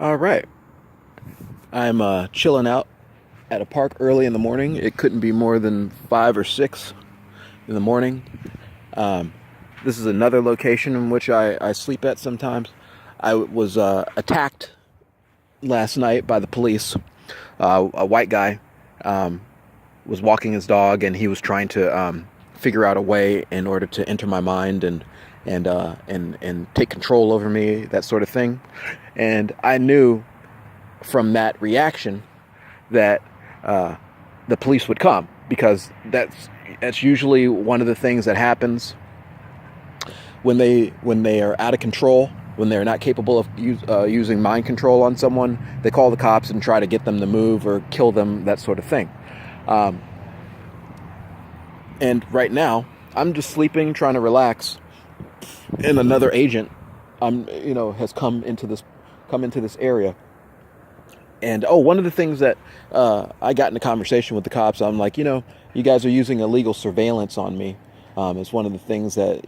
All right. I'm chilling out at a park early in the morning. It couldn't be more than 5 or 6 in the morning. Um, this is another location in which I sleep at sometimes. I was attacked last night by the police. A white guy um, was walking his dog, and he was trying to figure out a way in order to enter my mind and take control over me, that sort of thing. And I knew from that reaction that uh, the police would come, because that's usually one of the things that happens when they are out of control, when they're not capable of using mind control on someone. They call the cops and try to get them to move or kill them, that sort of thing. Um, and right now, I'm just sleeping, trying to relax, and another agent, has come into this area. And one of the things that I got in a conversation with the cops, I'm like, you guys are using illegal surveillance on me. It's one of the things that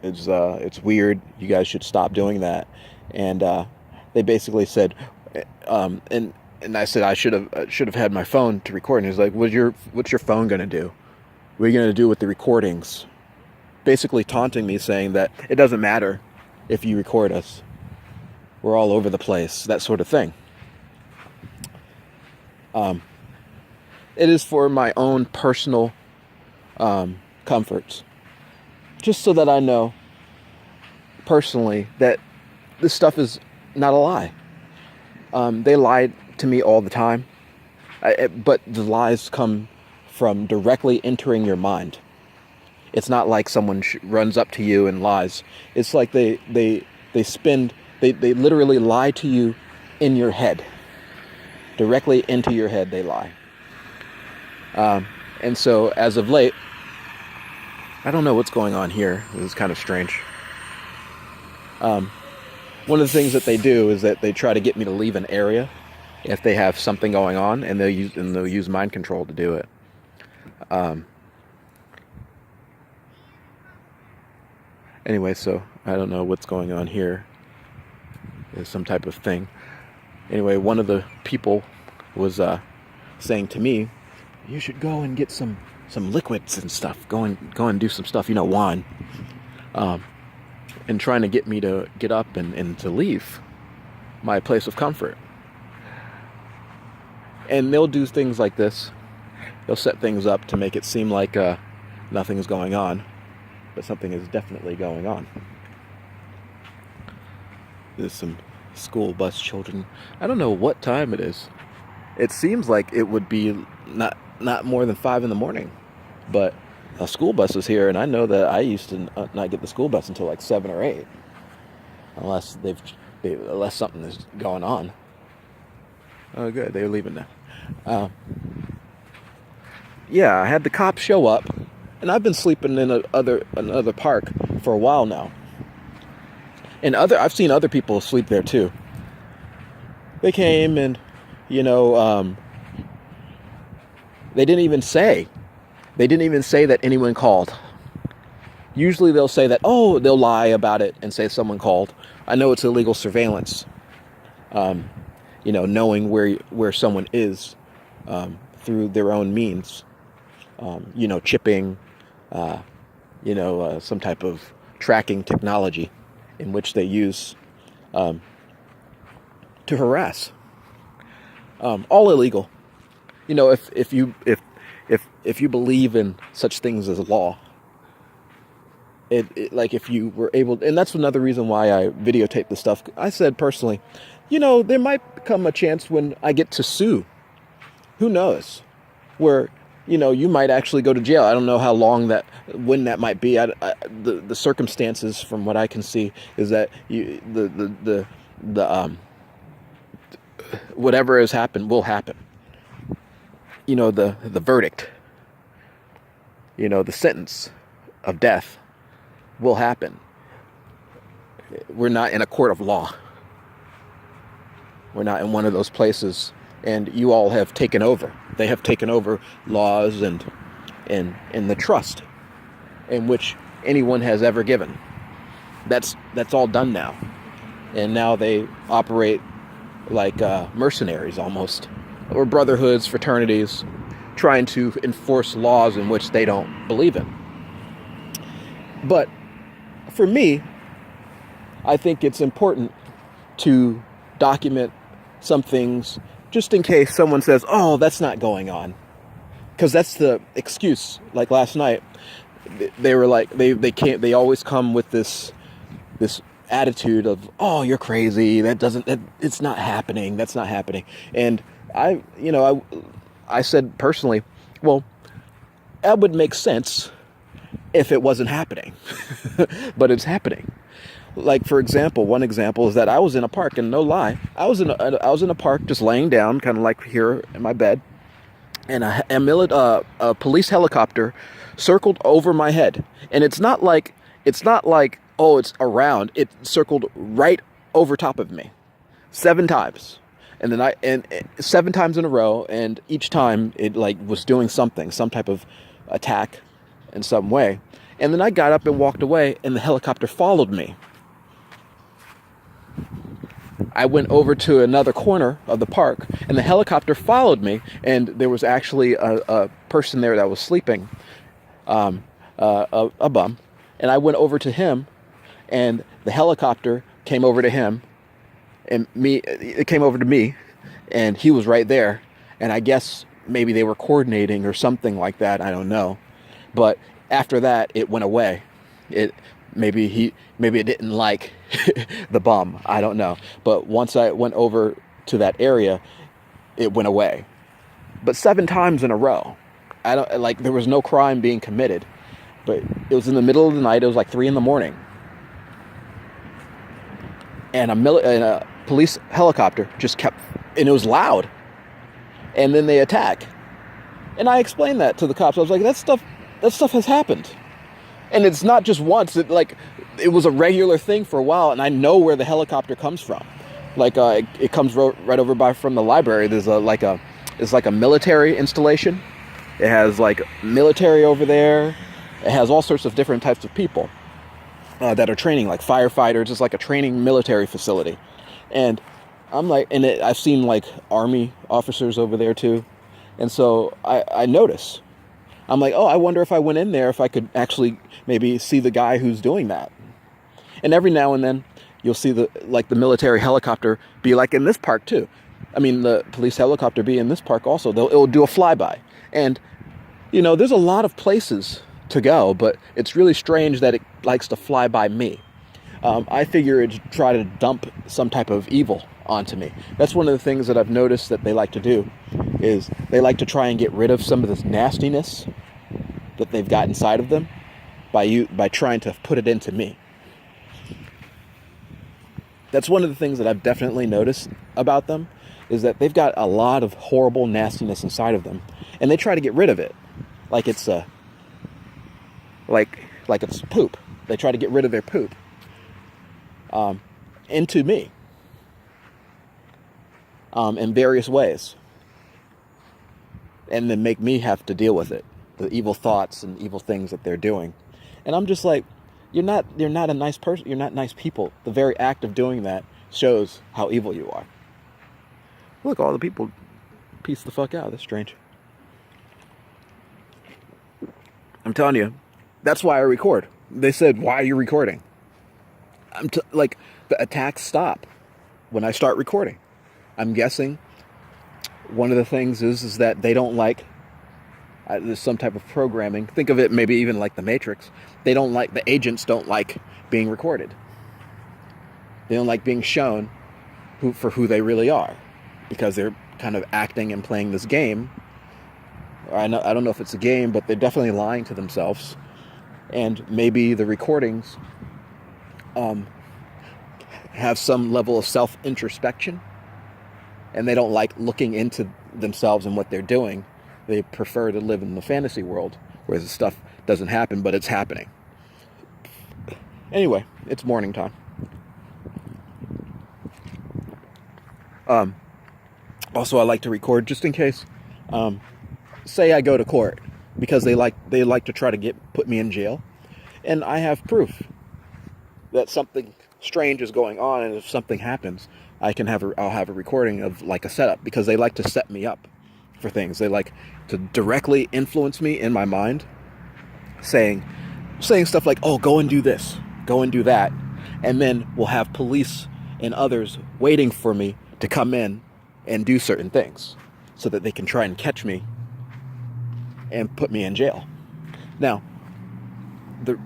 it's weird. You guys should stop doing that. And they basically said, and I said I should have had my phone to record. And he's like, what's your phone gonna do? What are you gonna do with the recordings? Basically taunting me, saying that it doesn't matter if you record us. We're all over the place, that sort of thing. It is for my own personal comforts, just so that I know personally that this stuff is not a lie. They lie to me all the time, but the lies come from directly entering your mind. It's not like someone runs up to you and lies. It's like they literally lie to you in your head. Directly into your head they lie. And so as of late, I don't know what's going on here. This is kind of strange. One of the things that they do is that they try to get me to leave an area if they have something going on, and they'll use mind control to do it. Anyway, so I don't know what's going on here. There's some type of thing. Anyway, one of the people was saying to me, you should go and get some liquids and stuff. Go and do some stuff, wine. And trying to get me to get up and to leave my place of comfort. And they'll do things like this. They'll set things up to make it seem like nothing is going on, but something is definitely going on. There's some school bus children. I don't know what time it is. It seems like it would be not more than 5 in the morning, but a school bus is here, and I know that I used to not get the school bus until like 7 or 8, unless something is going on. Oh, good, they're leaving now. Yeah, I had the cops show up, and I've been sleeping in another park for a while now. And I've seen other people sleep there too. They came and, they didn't even say that anyone called. Usually they'll say that, they'll lie about it and say someone called. I know it's illegal surveillance. Knowing where someone is through their own means. Chipping, some type of tracking technology in which they use to harass. All illegal. If you believe in such things as law, like if you were able, and that's another reason why I videotape this stuff. I said personally, there might come a chance when I get to sue. Who knows? Where you might actually go to jail. I don't know how long when that might be. The circumstances, from what I can see, is that whatever has happened will happen. The verdict, the sentence of death will happen. We're not in a court of law. We're not in one of those places, and you all have taken over. They have taken over laws and the trust in which anyone has ever given. That's all done now. And now they operate like mercenaries almost, or brotherhoods, fraternities, trying to enforce laws in which they don't believe in. But for me, I think it's important to document some things just in case someone says, oh, that's not going on. Because that's the excuse. Like last night, they were like, they always come with this attitude of, oh, you're crazy. It's not happening. That's not happening. And I said personally, well, that would make sense if it wasn't happening, but it's happening. Like, for example, one example is that I was in a park, and no lie, I was in a park just laying down, kind of like here in my bed, and a police helicopter circled over my head. And it's not like oh, it's around. It circled right over top of me 7 times. And then 7 times in a row, and each time it like was doing something, some type of attack in some way. And then I got up and walked away, and the helicopter followed me. I went over to another corner of the park, and the helicopter followed me, and there was actually a person there that was sleeping, a bum, and I went over to him, and the helicopter came over to him, and it came over to me, and he was right there, and I guess maybe they were coordinating or something like that, I don't know, but after that, it went away. Maybe it didn't like the bum, I don't know, but once I went over to that area, it went away. But 7 times in a row, there was no crime being committed, but it was in the middle of the night. It was like 3 a.m, and a police helicopter just kept, and it was loud, and then they attack. And I explained that to the cops. I was like, that stuff has happened, and it's not just once. It was a regular thing for a while, and I know where the helicopter comes from. It comes right over from the library. There's it's like a military installation. It has like military over there. It has all sorts of different types of people that are training, like firefighters. It's like a training military facility. And I'm like, I've seen like army officers over there too. And so I notice. I'm like, oh, I wonder if I went in there, if I could actually maybe see the guy who's doing that. And every now and then you'll see the military helicopter be like in this park too. I mean, the police helicopter be in this park also. It'll do a flyby. And, there's a lot of places to go, but it's really strange that it likes to fly by me. I figure it'd try to dump some type of evil onto me. That's one of the things that I've noticed that they like to do, is they like to try and get rid of some of this nastiness that they've got inside of them by trying to put it into me. That's one of the things that I've definitely noticed about them, is that they've got a lot of horrible nastiness inside of them, and they try to get rid of it like it's it's poop. They try to get rid of their poop into me in various ways, and then make me have to deal with it, the evil thoughts and evil things that they're doing. And I'm just like, you're not a nice person. You're not nice people. The very act of doing that shows how evil you are. Look, all the people piece the fuck out. That's strange. I'm telling you, that's why I record. They said, why are you recording? The attacks stop when I start recording. I'm guessing one of the things is that they don't like, there's some type of programming. Think of it maybe even like the Matrix. The agents don't like being recorded. They don't like being shown for who they really are, because they're kind of acting and playing this game. I don't know if it's a game, but they're definitely lying to themselves. And maybe the recordings have some level of self-introspection, and they don't like looking into themselves and what they're doing. They prefer to live in the fantasy world where the stuff doesn't happen, but it's happening. Anyway, it's morning time. Also, I like to record just in case. Say I go to court, because they like to try to put me in jail, and I have proof that something strange is going on, and if something happens, I'll have a recording of like a setup, because they like to set me up for things. They like to directly influence me in my mind, saying stuff like, "Oh, go and do this, go and do that," and then we'll have police and others waiting for me to come in and do certain things, so that they can try and catch me and put me in jail. Now,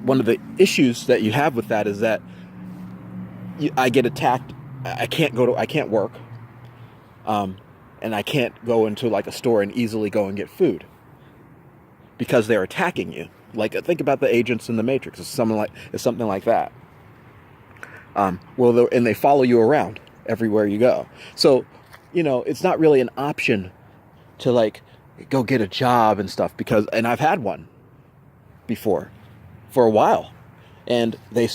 one of the issues that you have with that is that I get attacked. I can't work, and I can't go into like a store and easily go and get food, because they're attacking you. Like, think about the agents in the Matrix. It's something like that. And they follow you around everywhere you go. So, it's not really an option to like go get a job and stuff, and I've had one before for a while, and they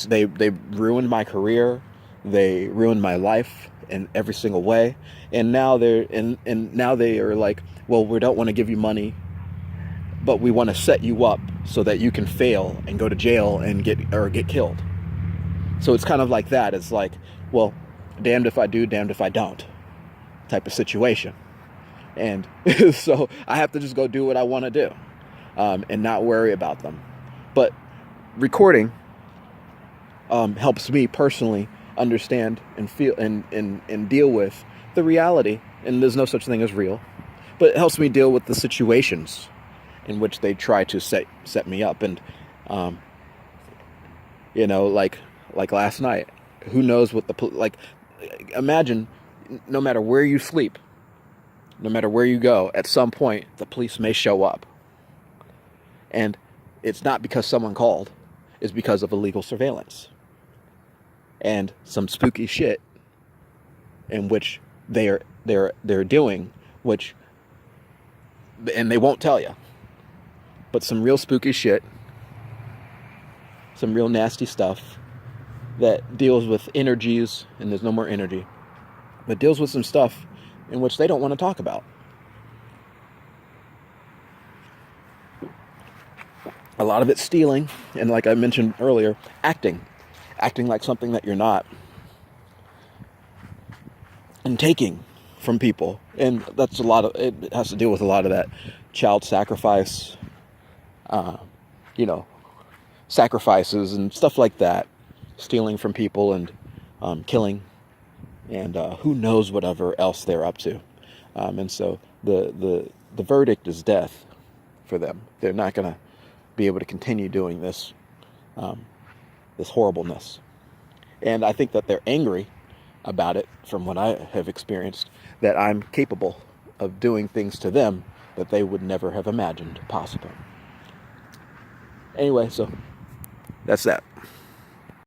ruined my career. They ruined my life in every single way. And now now they are like, well, we don't want to give you money, but we want to set you up so that you can fail and go to jail and get killed. So it's kind of like that. It's like, well, damned if I do, damned if I don't type of situation. And so I have to just go do what I want to do, and not worry about them. But recording helps me personally understand and feel and deal with the reality. And there's no such thing as real, but it helps me deal with the situations in which they try to set me up. And like last night, who knows what imagine, no matter where you sleep, no matter where you go, at some point the police may show up, and it's not because someone called, it's because of illegal surveillance and some spooky shit in which they're doing, and they won't tell you, but some real spooky shit, some real nasty stuff that deals with energies, and there's no more energy, but deals with some stuff in which they don't want to talk about. A lot of it's stealing, and like I mentioned earlier, acting like something that you're not, and taking from people. And that's it has to deal with a lot of that child sacrifice, sacrifices and stuff like that, stealing from people and killing, and who knows whatever else they're up to. And so the verdict is death for them. They're not going to be able to continue doing this horribleness. And I think that they're angry about it, from what I have experienced, that I'm capable of doing things to them that they would never have imagined possible. Anyway, so that's that.